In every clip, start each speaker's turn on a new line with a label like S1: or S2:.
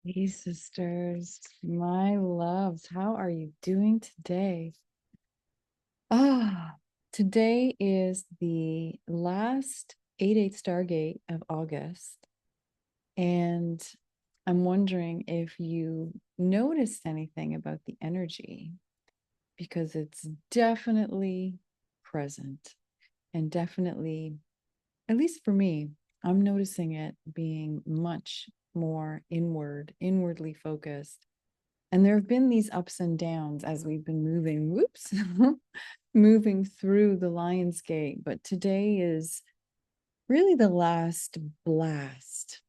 S1: Hey, sisters, my loves, how are you doing today? Ah, Today is the last 8/8 Stargate of August, and I'm wondering if you noticed anything about the energy because it's definitely present and definitely, at least for me, I'm noticing it being much more inwardly focused. And there have been these ups and downs as we've been moving through the Lion's Gate. But today is really the last blast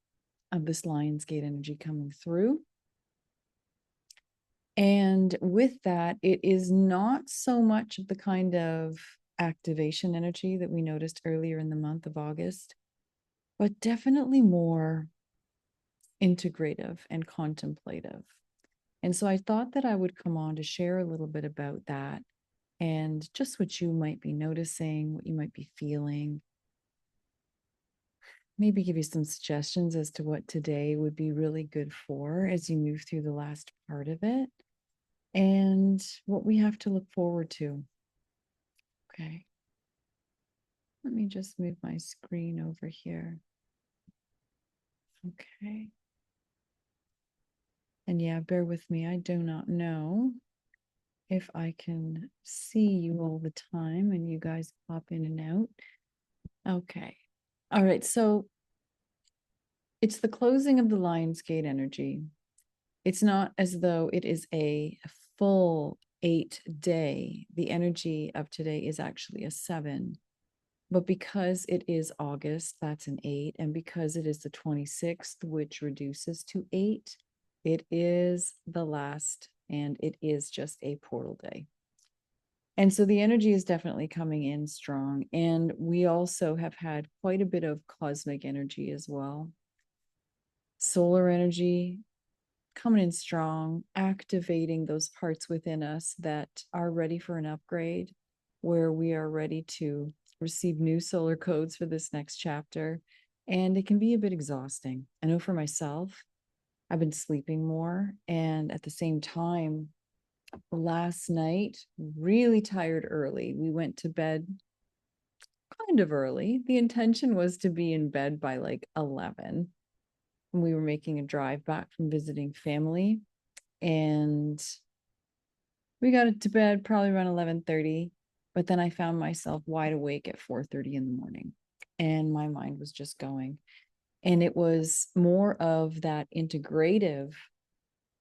S1: of this Lion's Gate energy coming through. And with that, it is not so much of the kind of activation energy that we noticed earlier in the month of August, but definitely more integrative and contemplative. And so I thought that I would come on to share a little bit about that and just what you might be noticing, what you might be feeling. Maybe give you some suggestions as to what today would be really good for as you move through the last part of it and what we have to look forward to. Okay. Let me just move my screen over here. Okay. And yeah, bear with me. I do not know if I can see you all the time and you guys pop in and out. Okay. All right. So it's the closing of the Lionsgate energy. It's not as though it is a full 8 day. The energy of today is actually a 7. But because it is August, that's an 8. And because it is the 26th, which reduces to 8, it is the last and it is just a portal day. And so the energy is definitely coming in strong. And we also have had quite a bit of cosmic energy as well. Solar energy coming in strong, activating those parts within us that are ready for an upgrade, where we are ready to receive new solar codes for this next chapter. And it can be a bit exhausting. I know for myself, I've been sleeping more. And at the same time, last night, really tired early. We went to bed kind of early. The intention was to be in bed by like 11. And we were making a drive back from visiting family. And we got it to bed probably around 11:30. But then I found myself wide awake at 4:30 in the morning. And my mind was just going. And it was more of that integrative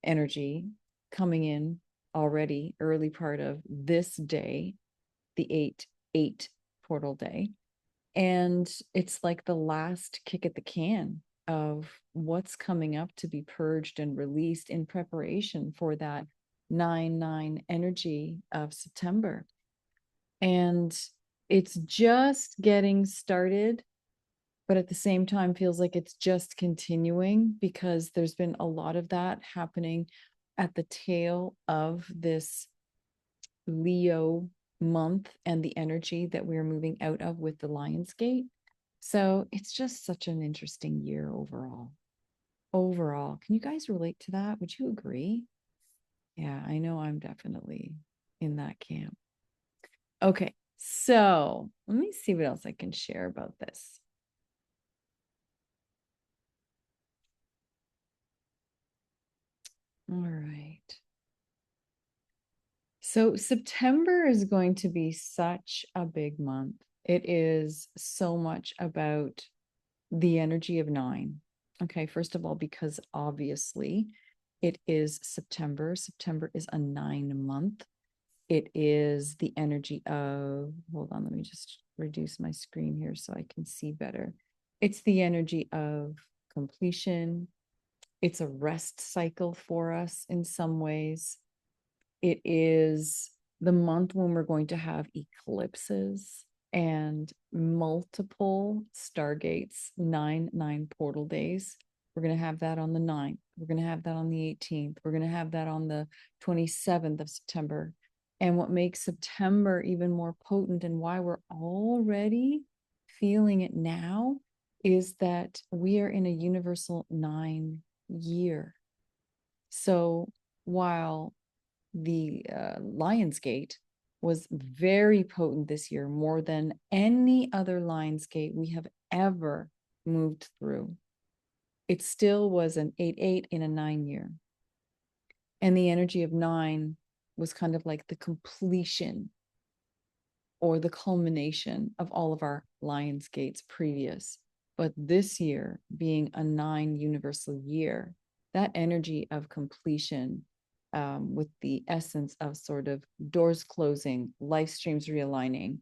S1: energy coming in already early part of this day, the 8/8 portal day. And it's like the last kick at the can of what's coming up to be purged and released in preparation for that 9/9 energy of September. And it's just getting started, but at the same time feels like it's just continuing because there's been a lot of that happening at the tail of this Leo month and the energy that we're moving out of with the Lionsgate. So it's just such an interesting year overall. Overall, can you guys relate to that? Would you agree? Yeah, I know I'm definitely in that camp. Okay, so let me see what else I can share about this. All right. So September is going to be such a big month. It is so much about the energy of 9. Okay, first of all, because obviously it is September. September is a 9 month. It is the energy of, hold on, let me just reduce my screen here so I can see better. It's the energy of completion. It's a rest cycle for us in some ways. It is the month when we're going to have eclipses and multiple stargates, 9/9 portal days. We're going to have that on the 9th. We're going to have that on the 18th. We're going to have that on the 27th of September. And what makes September even more potent and why we're already feeling it now is that we are in a universal 9 year. So while the Lionsgate was very potent this year, more than any other Lionsgate we have ever moved through, it still was an 8-8 in a 9 year. And the energy of 9 was kind of like the completion or the culmination of all of our Lionsgates previous. But this year being a 9 universal year, that energy of completion, with the essence of sort of doors closing, life streams realigning,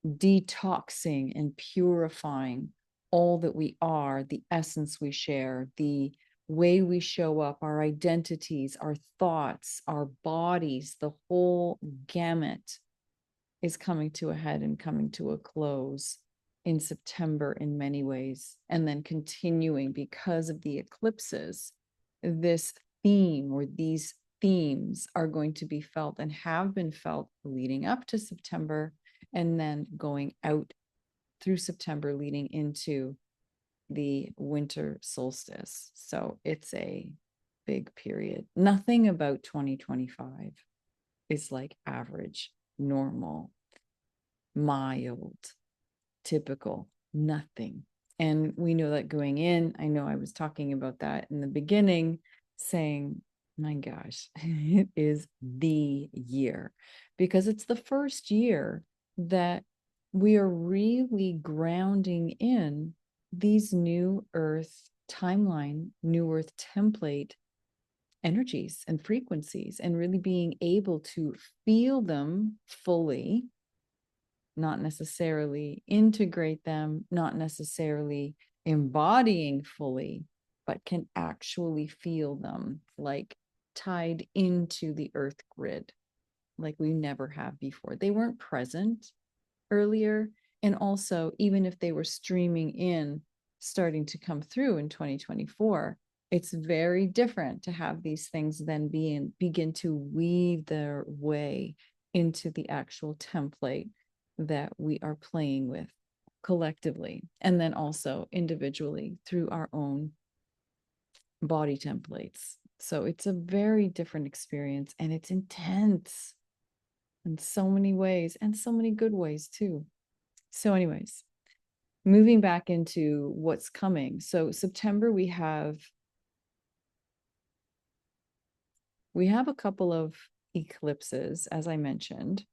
S1: detoxing and purifying all that we are, the essence we share, the way we show up, our identities, our thoughts, our bodies, the whole gamut is coming to a head and coming to a close in September in many ways, and then continuing because of the eclipses. This theme or these themes are going to be felt and have been felt leading up to September, and then going out through September, leading into the winter solstice. So it's a big period. Nothing about 2025 is like average, normal, mild, typical, nothing. And we know that going in. I know I was talking about that in the beginning, saying, my gosh, it is the year, because it's the first year that we are really grounding in these new earth timeline, new earth template energies and frequencies, and really being able to feel them fully, not necessarily integrate them, not necessarily embodying fully, but can actually feel them like tied into the earth grid like we never have before. They weren't present earlier. And also, even if they were streaming in, starting to come through in 2024, it's very different to have these things then begin to weave their way into the actual template that we are playing with collectively, and then also individually through our own body templates. So it's a very different experience, and it's intense in so many ways, and so many good ways too. So anyways, moving back into what's coming. So September, we have a couple of eclipses, as I mentioned.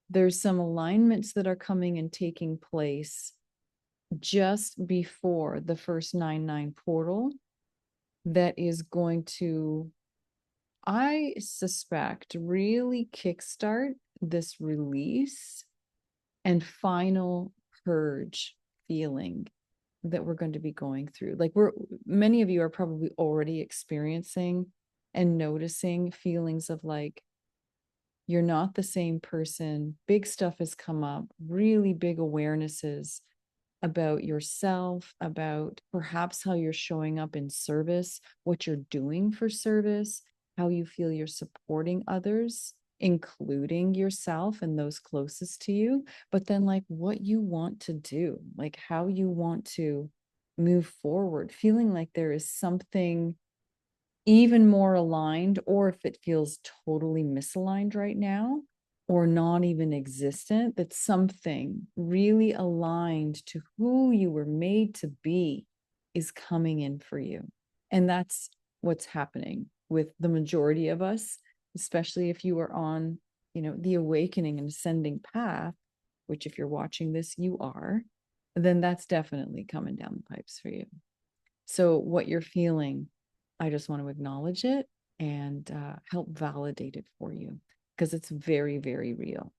S1: There's some alignments that are coming and taking place just before the first 9/9 portal that is going to, I suspect, really kickstart this release and final purge feeling that we're going to be going through. Like, many of you are probably already experiencing and noticing feelings of like, you're not the same person. Big stuff has come up, really big awarenesses about yourself, about perhaps how you're showing up in service, what you're doing for service, how you feel you're supporting others, including yourself and those closest to you, but then like what you want to do, like how you want to move forward, feeling like there is something even more aligned, or if it feels totally misaligned right now or not even existent, that something really aligned to who you were made to be is coming in for you. And that's what's happening with the majority of us, especially if you are on, the awakening and ascending path, which if you're watching this, you are, then that's definitely coming down the pipes for you. So what you're feeling, I just want to acknowledge it and help validate it for you, because it's very, very real.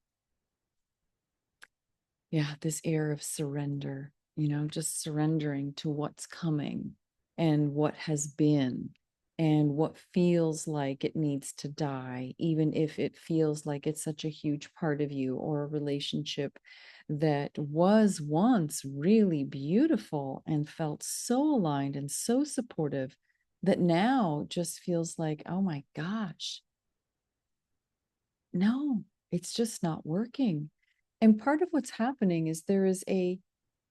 S1: Yeah, this air of surrender, just surrendering to what's coming and what has been and what feels like it needs to die, even if it feels like it's such a huge part of you, or a relationship that was once really beautiful and felt so aligned and so supportive that now just feels like, oh my gosh, no, it's just not working. And part of what's happening is there is a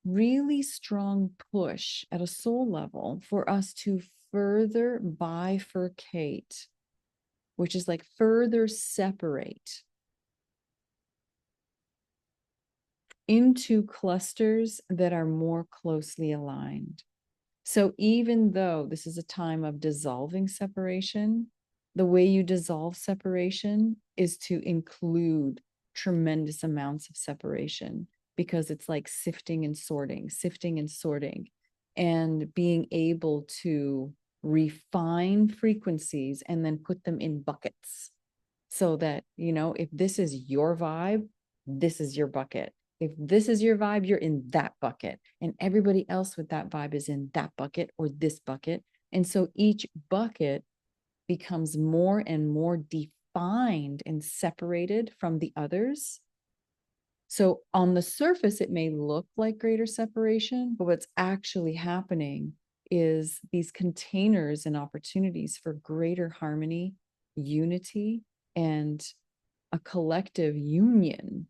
S1: really strong push at a soul level for us to further bifurcate, which is like further separate into clusters that are more closely aligned. So even though this is a time of dissolving separation, the way you dissolve separation is to include tremendous amounts of separation, because it's like sifting and sorting, and being able to refine frequencies and then put them in buckets so that, if this is your vibe, this is your bucket. If this is your vibe, you're in that bucket. And everybody else with that vibe is in that bucket or this bucket. And so each bucket becomes more and more defined and separated from the others. So on the surface, it may look like greater separation, but what's actually happening is these containers and opportunities for greater harmony, unity, and a collective union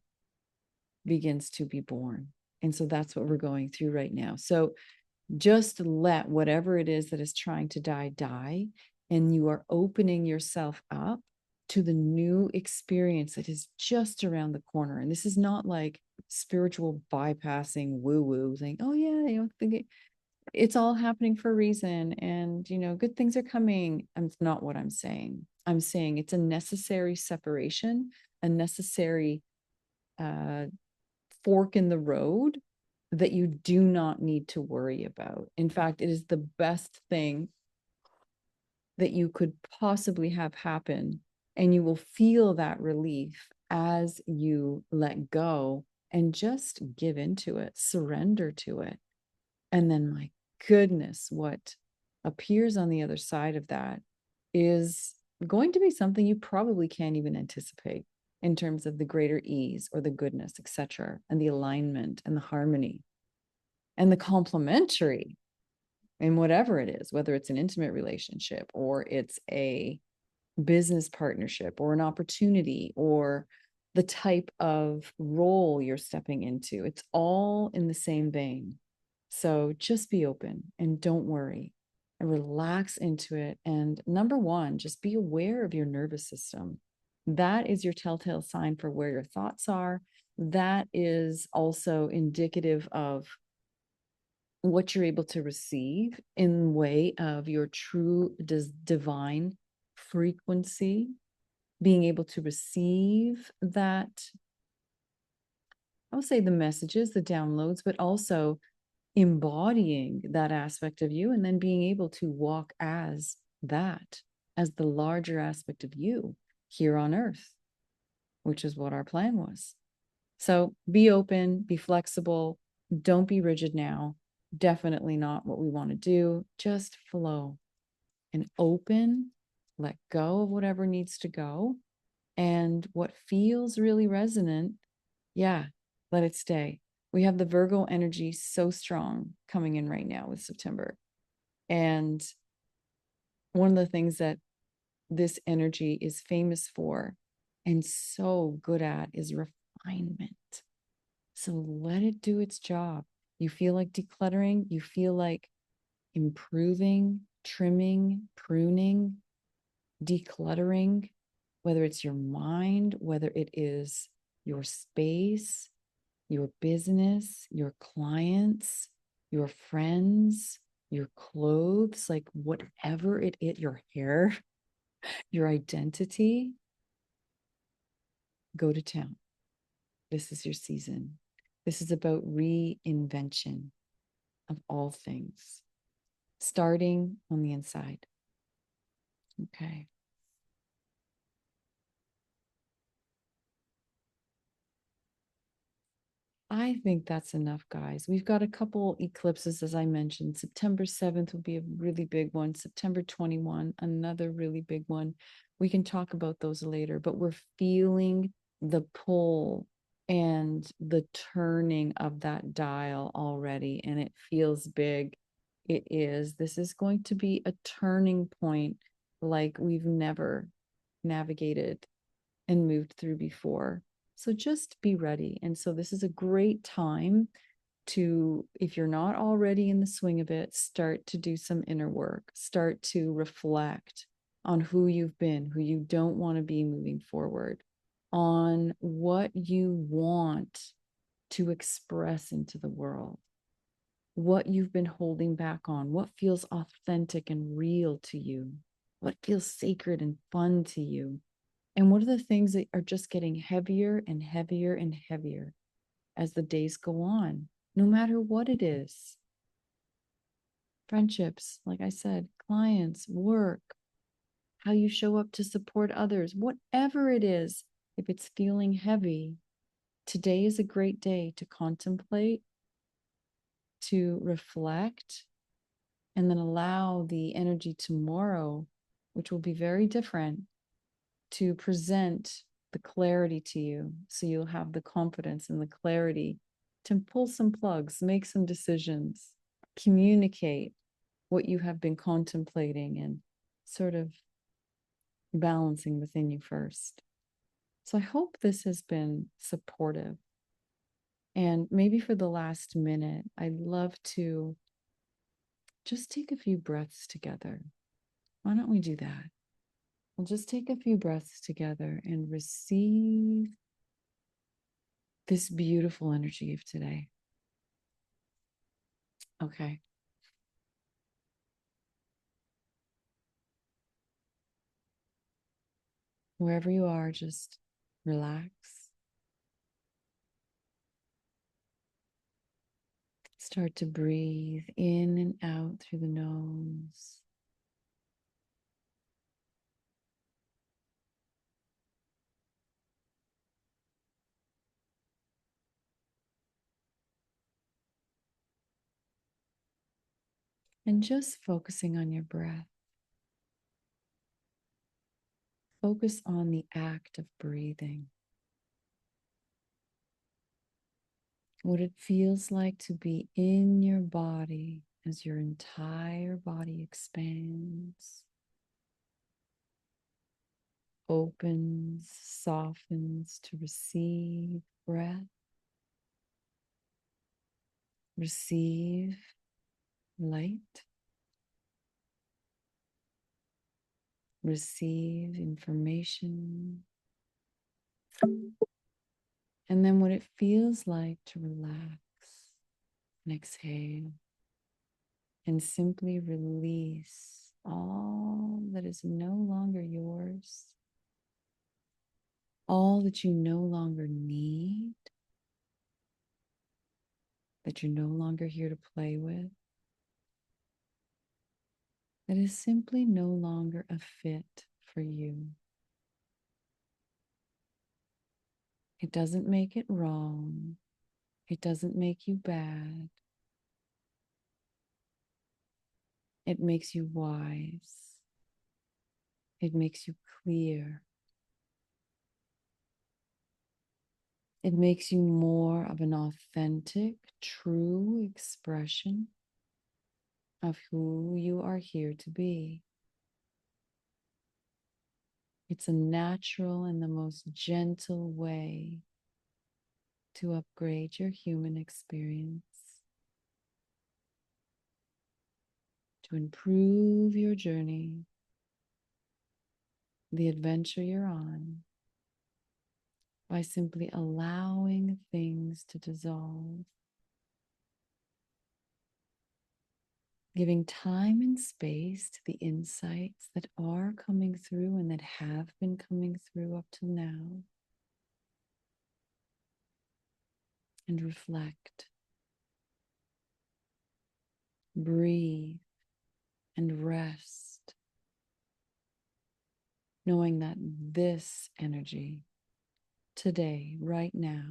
S1: begins to be born. And so that's what we're going through right now. So just let whatever it is that is trying to die, and you are opening yourself up to the new experience that is just around the corner. And this is not like spiritual bypassing woo-woo thing. Oh yeah, it's all happening for a reason, and good things are coming. That's not what I'm saying. I'm saying it's a necessary separation, a necessary fork in the road that you do not need to worry about. In fact, it is the best thing that you could possibly have happen. And you will feel that relief as you let go and just give into it, surrender to it. And then, my goodness, what appears on the other side of that is going to be something you probably can't even anticipate in terms of the greater ease or the goodness, etc., and the alignment and the harmony and the complementary in whatever it is, whether it's an intimate relationship or it's a business partnership or an opportunity or the type of role you're stepping into. It's all in the same vein. So just be open and don't worry and relax into it. And number one, just be aware of your nervous system. That is your telltale sign for where your thoughts are. That is also indicative of what you're able to receive in way of your true divine frequency, being able to receive that, I'll say the messages, the downloads, but also embodying that aspect of you and then being able to walk as that, as the larger aspect of you here on earth, which is what our plan was. So be open, be flexible, don't be rigid now. Definitely not what we want to do. Just flow and open, let go of whatever needs to go. And what feels really resonant, yeah, let it stay. We have the Virgo energy so strong coming in right now with September. And one of the things that this energy is famous for and so good at is refinement. So let it do its job. You feel like decluttering, you feel like improving, trimming, pruning, decluttering, whether it's your mind, whether it is your space, your business, your clients, your friends, your clothes, like whatever it is, your hair, your identity, go to town. This is your season. This is about reinvention of all things, starting on the inside. Okay. I think that's enough, guys. We've got a couple eclipses, as I mentioned. September 7th will be a really big one. September 21, another really big one. We can talk about those later, but we're feeling the pull and the turning of that dial already, and it feels big. It is. This is going to be a turning point like we've never navigated and moved through before. So just be ready. And so this is a great time to, if you're not already in the swing of it, start to do some inner work, start to reflect on who you've been, who you don't want to be moving forward, on what you want to express into the world, what you've been holding back on, what feels authentic and real to you, what feels sacred and fun to you, and what are the things that are just getting heavier and heavier and heavier as the days go on, no matter what it is. Friendships, like I said, clients, work, how you show up to support others, whatever it is, if it's feeling heavy, today is a great day to contemplate, to reflect, and then allow the energy tomorrow, which will be very different, to present the clarity to you. So you'll have the confidence and the clarity to pull some plugs, make some decisions, communicate what you have been contemplating and sort of balancing within you first. So I hope this has been supportive. And maybe for the last minute, I'd love to just take a few breaths together. Why don't we do that? We'll just take a few breaths together and receive this beautiful energy of today. Okay. Wherever you are, just relax. Start to breathe in and out through the nose. And just focusing on your breath. Focus on the act of breathing. What it feels like to be in your body as your entire body expands, opens, softens to receive breath, receive light, receive information, and then what it feels like to relax and exhale and simply release all that is no longer yours, all that you no longer need, that you're no longer here to play with, that is simply no longer a fit for you. It doesn't make it wrong. It doesn't make you bad. It makes you wise. It makes you clear. It makes you more of an authentic, true expression of who you are here to be. It's a natural and the most gentle way to upgrade your human experience, to improve your journey, the adventure you're on, by simply allowing things to dissolve, giving time and space to the insights that are coming through and that have been coming through up to now, and reflect, breathe, and rest, knowing that this energy today, right now,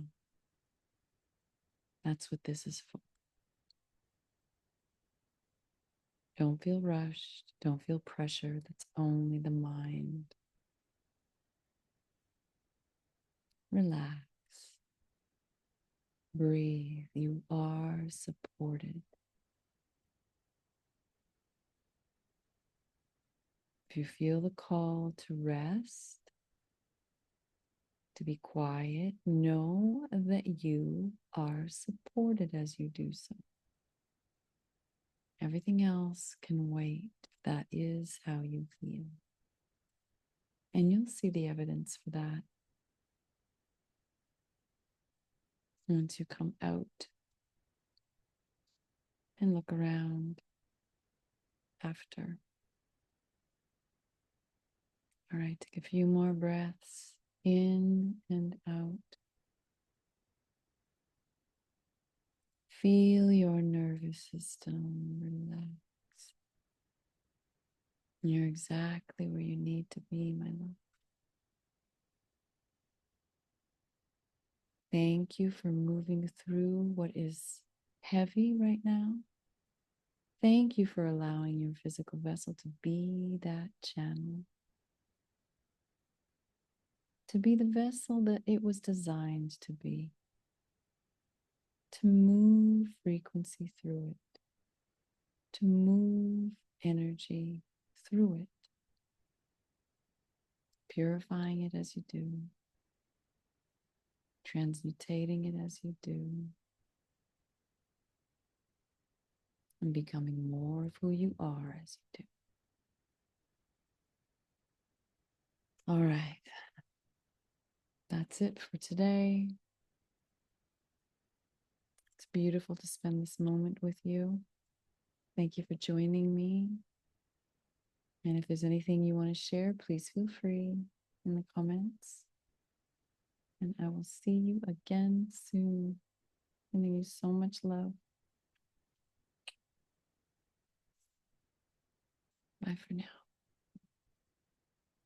S1: that's what this is for. Don't feel rushed. Don't feel pressure. That's only the mind. Relax. Breathe. You are supported. If you feel the call to rest, to be quiet, know that you are supported as you do so. Everything else can wait if that is how you feel. And you'll see the evidence for that once you come out and look around after. All right, take a few more breaths in and out. Feel your nervous system relax. You're exactly where you need to be, my love. Thank you for moving through what is heavy right now. Thank you for allowing your physical vessel to be that channel, to be the vessel that it was designed to be, to move frequency through it, to move energy through it, purifying it as you do, transmutating it as you do, and becoming more of who you are as you do. All right. That's it for today. It's beautiful to spend this moment with you. Thank you for joining me. And if there's anything you want to share, please feel free in the comments. And I will see you again soon. Sending you so much love. Bye for now.